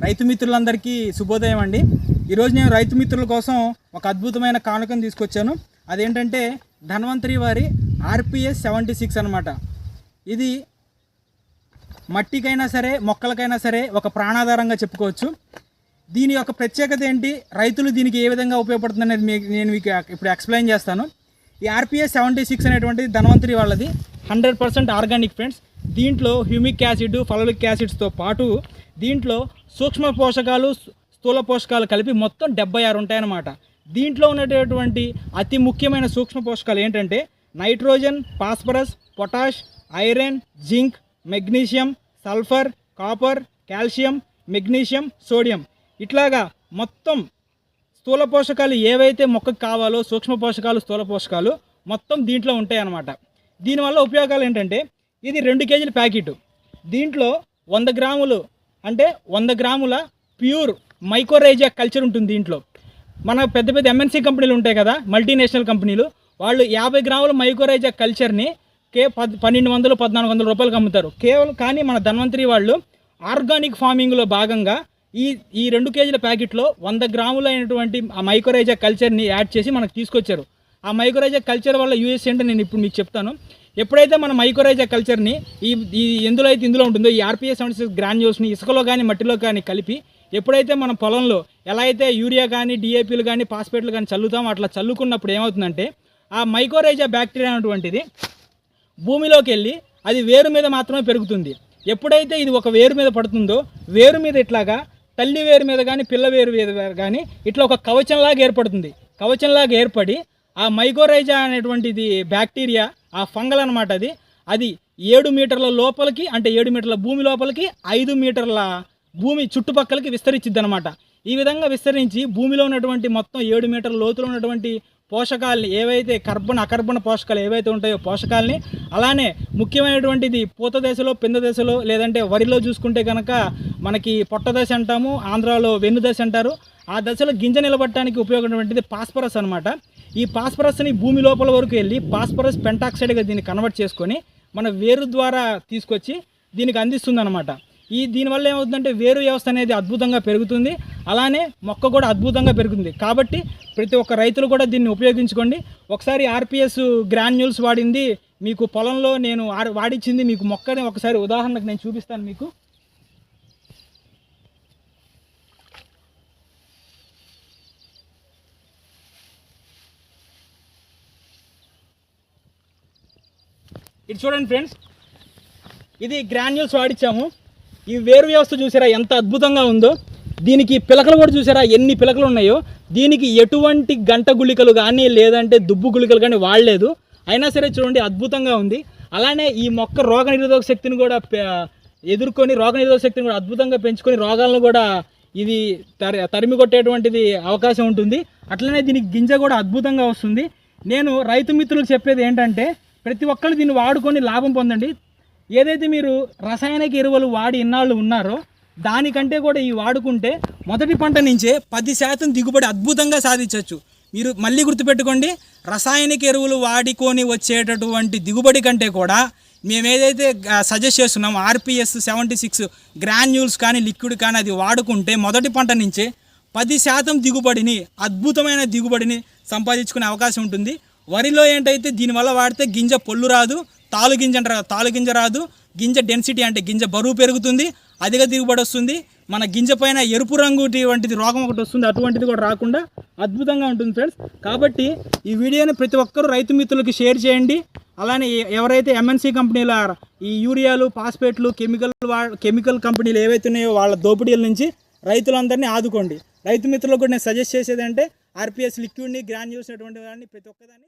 రైతు మిత్రులందరికీ శుభోదయం అండి. ఈరోజు నేను రైతు మిత్రుల కోసం ఒక అద్భుతమైన కానుకను తీసుకొచ్చాను. అదేంటంటే ధన్వంతరి వారి RPS 76 అనమాట. ఇది మట్టికైనా సరే మొక్కలకైనా సరే ఒక ప్రాణాధారంగా చెప్పుకోవచ్చు. దీని యొక్క ప్రత్యేకత ఏంటి, రైతులు దీనికి ఏ విధంగా ఉపయోగపడుతుంది అనేది నేను మీకు ఇప్పుడు ఎక్స్ప్లెయిన్ చేస్తాను. ఈ RPS 76 అనేటువంటిది ధన్వంతరి వాళ్ళది 100% ఆర్గానిక్ ఫ్రెండ్స్. దీంట్లో హ్యూమిక్ యాసిడ్, ఫలోలిక్ యాసిడ్స్తో పాటు దీంట్లో సూక్ష్మ పోషకాలు, స్థూల పోషకాలు కలిపి మొత్తం 76 ఉంటాయన్నమాట. దీంట్లో ఉన్నటువంటి అతి ముఖ్యమైన సూక్ష్మ పోషకాలు ఏంటంటే nitrogen, phosphorus, potash, iron, zinc, magnesium, sulphur, copper, calcium, magnesium, sodium, ఇట్లాగా మొత్తం స్థూల పోషకాలు ఏవైతే మొక్కకు కావాలో సూక్ష్మ పోషకాలు, స్థూల పోషకాలు మొత్తం దీంట్లో ఉంటాయి అన్నమాట. దీనివల్ల ఉపయోగాలు ఏంటంటే ఇది 2 కేజీల ప్యాకెట్. దీంట్లో 100 గ్రాములు అంటే 100 గ్రాముల ప్యూర్ మైకోరైజా కల్చర్ ఉంటుంది. దీంట్లో మన పెద్ద పెద్ద MNC కంపెనీలు ఉంటాయి కదా, మల్టీనేషనల్ కంపెనీలు, వాళ్ళు 50 గ్రాముల మైకోరైజా కల్చర్ని 1200, 1400 రూపాయలకు అమ్ముతారు కేవలం. కానీ మన ధన్వంతరి వాళ్ళు ఆర్గానిక్ ఫార్మింగ్లో భాగంగా ఈ 2 కేజీల ప్యాకెట్లో 100 గ్రాములు అయినటువంటి ఆ మైకోరైజా కల్చర్ని యాడ్ చేసి మనకు తీసుకొచ్చారు. ఆ మైకోరైజా కల్చర్ వల్ల యూఎస్ ఏంటో నేను ఇప్పుడు మీకు చెప్తాను. ఎప్పుడైతే మన మైకోరైజా కల్చర్ని ఇందులో ఉంటుందో ఈ RPS 76 గ్రాన్యూల్స్ని ఇసుకలో కానీ మట్టిలో కానీ కలిపి ఎప్పుడైతే మన పొలంలో ఎలా అయితే యూరియా కానీ DAPలు కానీ ఫాస్ఫేట్లు కానీ చల్లుతామో అట్లా చల్లుకున్నప్పుడు ఏమవుతుందంటే ఆ మైకోరైజా బ్యాక్టీరియా అనేటువంటిది భూమిలోకి వెళ్ళి అది వేరు మీద మాత్రమే పెరుగుతుంది. ఎప్పుడైతే ఇది ఒక వేరు మీద పడుతుందో వేరు మీద ఇట్లాగా తల్లి వేరు మీద కానీ పిల్ల వేరు మీద కానీ ఇట్లా ఒక కవచంలాగా ఏర్పడుతుంది. కవచంలాగా ఏర్పడి ఆ మైకోరైజా అనేటువంటిది బ్యాక్టీరియా, ఆ ఫంగల్ అనమాట, అది 7 మీటర్ల లోపలికి, అంటే 7 మీటర్ల భూమి లోపలికి 5 మీటర్ల భూమి చుట్టుపక్కలకి విస్తరించిద్ది అనమాట. ఈ విధంగా విస్తరించి భూమిలో ఉన్నటువంటి మొత్తం 7 మీటర్ల లోతులో ఉన్నటువంటి పోషకాలని, ఏవైతే అకర్బన పోషకాలు ఏవైతే ఉంటాయో పోషకాలని, అలానే ముఖ్యమైనటువంటిది పూత దశలో, పింద దశలో, లేదంటే వరిలో చూసుకుంటే కనుక మనకి పొట్ట దశ అంటాము, ఆంధ్రాలో వెన్ను దశ అంటారు. ఆ దశలో గింజ నిలబట్టడానికి ఉపయోగపడేటువంటిది ఫాస్ఫరస్ అనమాట. ఈ ఫాస్ఫరస్ని భూమి లోపల వరకు వెళ్ళి ఫాస్ఫరస్ పెంటాక్సైడ్గా దీన్ని కన్వర్ట్ చేసుకొని మన వేరు ద్వారా తీసుకొచ్చి దీనికి అందిస్తుంది అనమాట. దీనివల్ల ఏమవుతుందంటే వేరు వ్యవస్థ అనేది అద్భుతంగా పెరుగుతుంది, అలానే మొక్క కూడా అద్భుతంగా పెరుగుతుంది. కాబట్టి ప్రతి ఒక్క రైతులు కూడా దీన్ని ఉపయోగించుకోండి. ఒకసారి RPS గ్రాన్యూల్స్ వాడింది మీకు పొలంలో నేను వాడిచ్చింది మీకు మొక్కని ఒకసారి ఉదాహరణకు నేను చూపిస్తాను మీకు. ఇది చూడండి ఫ్రెండ్స్, ఇది గ్రాన్యూల్స్ వాడిచ్చాము. ఈ వేరు వ్యవస్థ చూసారా ఎంత అద్భుతంగా ఉందో. దీనికి పిలకలు కూడా చూసారా ఎన్ని పిలకలు ఉన్నాయో. దీనికి ఎటువంటి గంట గుళికలు కానీ లేదంటే దుబ్బు గుళికలు కానీ వాడలేదు. అయినా సరే చూడండి అద్భుతంగా ఉంది. అలానే ఈ మొక్క రోగనిరోధక శక్తిని కూడా ఎదుర్కొని రోగనిరోధక శక్తిని కూడా అద్భుతంగా పెంచుకొని రోగాలను కూడా ఇది తరిమి కొట్టేటువంటిది అవకాశం ఉంటుంది. అట్లనే దీనికి గింజ కూడా అద్భుతంగా వస్తుంది. నేను రైతు మిత్రులకు చెప్పేది ఏంటంటే ప్రతి ఒక్కరు దీన్ని వాడుకొని లాభం పొందండి. ఏదైతే మీరు రసాయనిక ఎరువులు వాడి ఇన్నాళ్ళు ఉన్నారో దానికంటే కూడా ఈ వాడుకుంటే మొదటి పంట నుంచే 10% దిగుబడి అద్భుతంగా సాధించవచ్చు. మీరు మళ్ళీ గుర్తుపెట్టుకోండి, రసాయనిక ఎరువులు వాడుకొని వచ్చేటటువంటి దిగుబడి కంటే కూడా మేము ఏదైతే సజెస్ట్ చేస్తున్నాం RPS 76 గ్రాన్యూల్స్ కానీ లిక్విడ్ కానీ అది వాడుకుంటే మొదటి పంట నుంచే 10% దిగుబడిని, అద్భుతమైన దిగుబడిని సంపాదించుకునే అవకాశం ఉంటుంది. వరిలో ఏంటైతే దీనివల్ల వాడితే గింజ పొల్లు రాదు, తాలు గింజ అంటారు, తాలు గింజ రాదు, గింజ డెన్సిటీ అంటే గింజ బరువు పెరుగుతుంది, అధిక దిగుబడి వస్తుంది. మన గింజ పైన ఎరుపు రంగు వంటిది రోగం ఒకటి వస్తుంది, అటువంటిది కూడా రాకుండా అద్భుతంగా ఉంటుంది ఫ్రెండ్స్. కాబట్టి ఈ వీడియోని ప్రతి ఒక్కరూ రైతు మిత్రులకి షేర్ చేయండి. అలానే ఎవరైతే MNC కంపెనీల ఈ యూరియాలు, ఫాస్ఫేట్లు, కెమికల్ కంపెనీలు ఏవైతే ఉన్నాయో వాళ్ళ దోపిడీల నుంచి రైతులందరినీ ఆదుకోండి. రైతు మిత్రులకు కూడా నేను సజెస్ట్ చేసేది అంటే RPS లిక్విడ్ని, గ్రాన్యూల్స్ అటువంటి వాటిని ప్రతి ఒక్కదాన్ని